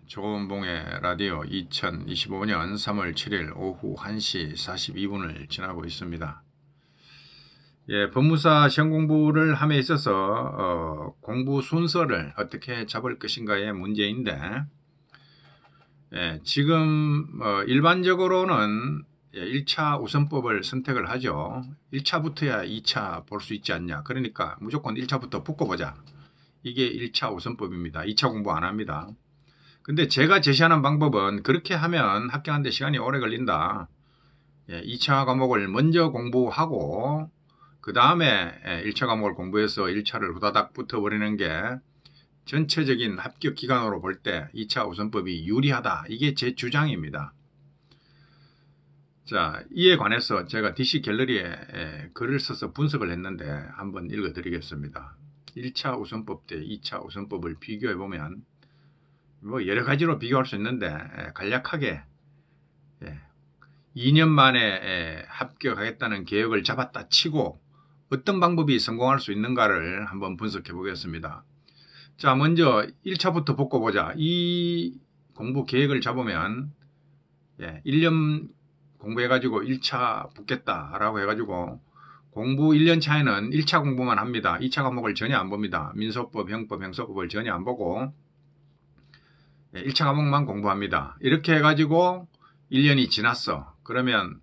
조은봉의 라디오 2025년 3월 7일 오후 1시 42분을 지나고 있습니다. 법무사 시험 공부를 함에 있어서 공부 순서를 어떻게 잡을 것인가의 문제인데, 지금 일반적으로는 1차 우선법을 선택을 하죠. 1차부터야 2차 볼 수 있지 않냐. 그러니까 무조건 1차부터 붙고보자. 이게 1차 우선법입니다. 2차 공부 안 합니다. 근데 제가 제시하는 방법은 그렇게 하면 합격하는데 시간이 오래 걸린다. 2차 과목을 먼저 공부하고 그 다음에 1차 과목을 공부해서 1차를 후다닥 붙어버리는 게 전체적인 합격 기간으로 볼 때 2차 우선법이 유리하다. 이게 제 주장입니다. 자, 이에 관해서 제가 DC 갤러리에 글을 써서 분석을 했는데 한번 읽어드리겠습니다. 1차 우선법 대 2차 우선법을 비교해보면 여러 가지로 비교할 수 있는데 간략하게 2년 만에 합격하겠다는 계획을 잡았다 치고 어떤 방법이 성공할 수 있는가를 한번 분석해 보겠습니다. 자, 먼저 1차부터 붙고보자. 이 공부 계획을 잡으면 1년 공부해가지고 1차 붙겠다라고 해가지고 공부 1년 차에는 1차 공부만 합니다. 2차 과목을 전혀 안 봅니다. 민소법, 형법, 형사법을 전혀 안 보고 1차 과목만 공부합니다. 이렇게 해가지고 1년이 지났어. 그러면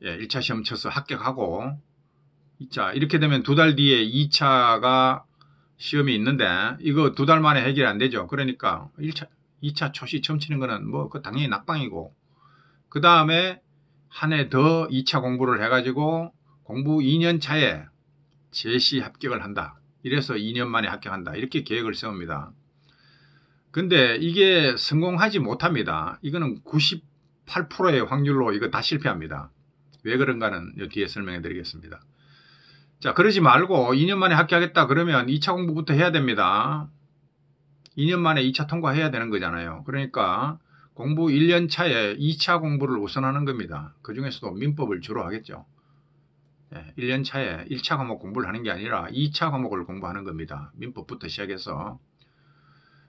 1차 시험 쳐서 합격하고 2차 이렇게 되면 2달 뒤에 2차가 시험이 있는데 이거 2달 만에 해결이 안 되죠. 그러니까 2차 초시 처음 치는 거는 그 당연히 낙방이고 그 다음에 한 해 더 2차 공부를 해가지고 공부 2년 차에 제시 합격을 한다. 이래서 2년 만에 합격한다. 이렇게 계획을 세웁니다. 근데 이게 성공하지 못합니다. 이거는 98%의 확률로 이거 다 실패합니다. 왜 그런가는 이 뒤에 설명해 드리겠습니다. 자, 그러지 말고 2년 만에 합격하겠다 그러면 2차 공부부터 해야 됩니다. 2년 만에 2차 통과해야 되는 거잖아요. 그러니까 공부 1년 차에 2차 공부를 우선하는 겁니다. 그 중에서도 민법을 주로 하겠죠. 1년 차에 1차 과목 공부를 하는 게 아니라 2차 과목을 공부하는 겁니다. 민법부터 시작해서.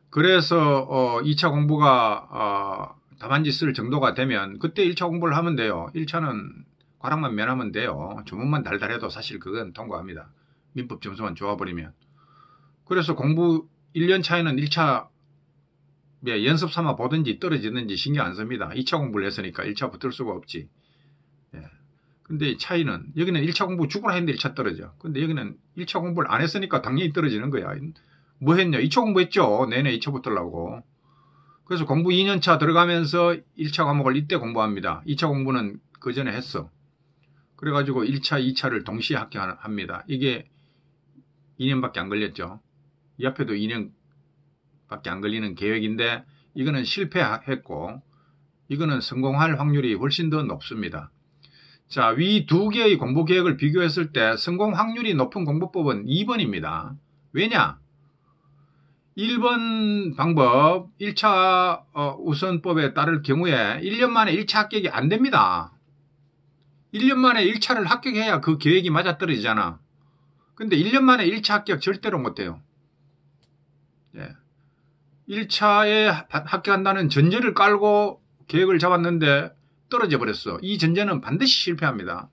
그래서 2차 공부가 답안지 쓸 정도가 되면 그때 1차 공부를 하면 돼요. 1차는 과락만 면하면 돼요. 주문만 달달해도 사실 그건 통과합니다. 민법 점수만 좋아버리면. 그래서 공부 1년 차에는 1차 연습 삼아 보든지 떨어지든지 신경 안 씁니다. 2차 공부를 했으니까 1차 붙을 수가 없지. 근데 차이는 여기는 1차 공부 죽으라 했는데 1차 떨어져. 근데 여기는 1차 공부를 안 했으니까 당연히 떨어지는 거야. 뭐 했냐? 2차 공부했죠. 내내 2차 붙으려고. 그래서 공부 2년차 들어가면서 1차 과목을 이때 공부합니다. 2차 공부는 그 전에 했어. 그래가지고 1차, 2차를 동시에 합격합니다. 이게 2년밖에 안 걸렸죠. 이 앞에도 2년밖에 안 걸리는 계획인데 이거는 실패했고 이거는 성공할 확률이 훨씬 더 높습니다. 자, 위 두 개의 공부 계획을 비교했을 때 성공 확률이 높은 공부법은 2번입니다. 왜냐? 1번 방법 1차 우선법에 따를 경우에 1년 만에 1차 합격이 안 됩니다. 1년 만에 1차를 합격해야 그 계획이 맞아떨어지잖아. 근데 1년 만에 1차 합격 절대로 못해요. 1차에 합격한다는 전제를 깔고 계획을 잡았는데 떨어져 버렸어. 이 전제는 반드시 실패합니다.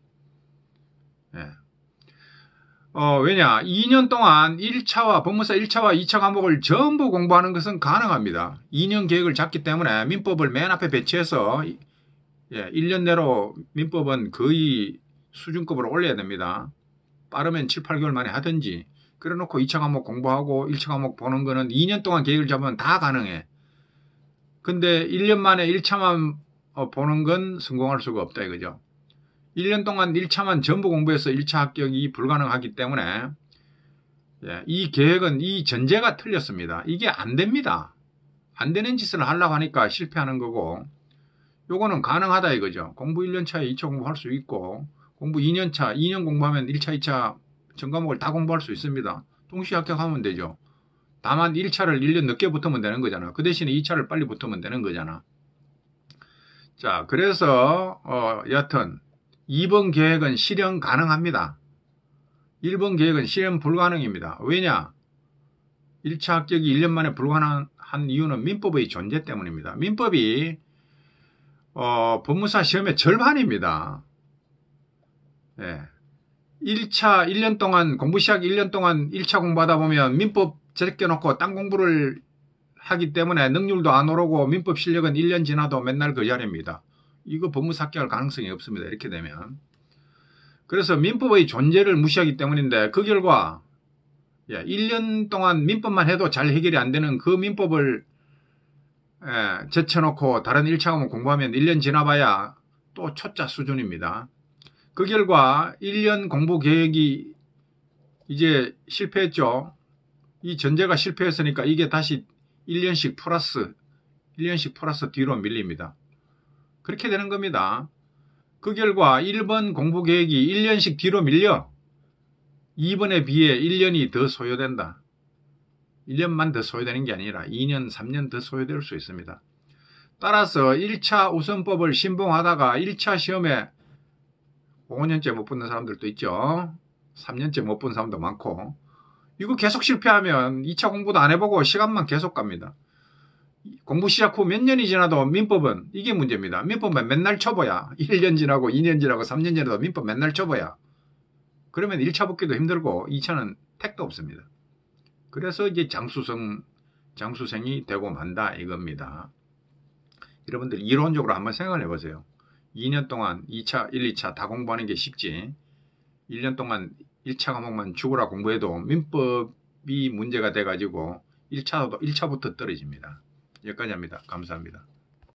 왜냐? 2년 동안 1차와 법무사 1차와 2차 과목을 전부 공부하는 것은 가능합니다. 2년 계획을 잡기 때문에 민법을 맨 앞에 배치해서 1년 내로 민법은 거의 수준급으로 올려야 됩니다. 빠르면 7, 8개월 만에 하든지 그래 놓고 2차 과목 공부하고 1차 과목 보는 거는 2년 동안 계획을 잡으면 다 가능해. 근데 1년 만에 1차만 보는 건 성공할 수가 없다 이거죠. 1년 동안 1차만 전부 공부해서 1차 합격이 불가능하기 때문에 이 계획은 이 전제가 틀렸습니다. 이게 안 됩니다. 안 되는 짓을 하려고 하니까 실패하는 거고 요거는 가능하다 이거죠. 공부 1년 차에 2차 공부할 수 있고 공부 2년 차, 2년 공부하면 1차, 2차 전 과목을 다 공부할 수 있습니다. 동시에 합격하면 되죠. 다만 1차를 1년 늦게 붙으면 되는 거잖아. 그 대신에 2차를 빨리 붙으면 되는 거잖아. 자, 그래서 여하튼 2번 계획은 실현 가능합니다. 1번 계획은 실현 불가능입니다. 왜냐? 1차 합격이 1년 만에 불가능한 한 이유는 민법의 존재 때문입니다. 민법이 법무사 시험의 절반입니다. 예. 1차 1년 동안 공부 시작 1년 동안 1차 공부하다 보면 민법 제껴놓고 딴 공부를 하기 때문에 능률도 안 오르고 민법 실력은 1년 지나도 맨날 그 자리입니다. 이거 법무사 합격할 가능성이 없습니다. 이렇게 되면. 그래서 민법의 존재를 무시하기 때문인데 그 결과 1년 동안 민법만 해도 잘 해결이 안 되는 그 민법을 제쳐놓고 다른 1차 과목 공부하면 1년 지나봐야 또 초짜 수준입니다. 그 결과 1년 공부 계획이 이제 실패했죠. 이 전제가 실패했으니까 이게 다시 1년씩 플러스 뒤로 밀립니다. 그렇게 되는 겁니다. 그 결과 1번 공부 계획이 1년씩 뒤로 밀려 2번에 비해 1년이 더 소요된다. 1년만 더 소요되는 게 아니라 2년, 3년 더 소요될 수 있습니다. 따라서 1차 우선법을 신봉하다가 1차 시험에 5년째 못 붙는 사람들도 있죠. 3년째 못 본 사람도 많고 이거 계속 실패하면 2차 공부도 안 해보고 시간만 계속 갑니다. 공부 시작 후 몇 년이 지나도 민법은 이게 문제입니다. 민법은 맨날 쳐봐야 1년 지나고 2년 지나고 3년 지나도 민법 맨날 쳐봐야 그러면 1차 붙기도 힘들고 2차는 택도 없습니다. 그래서 이제 장수생이 되고 만다 이겁니다. 여러분들 이론적으로 한번 생각을 해보세요. 2년 동안 2차, 1, 2차 다 공부하는 게 쉽지 1년 동안 1차 과목만 죽으라 공부해도 민법이 문제가 돼가지고 1차부터 떨어집니다. 여기까지 합니다. 감사합니다.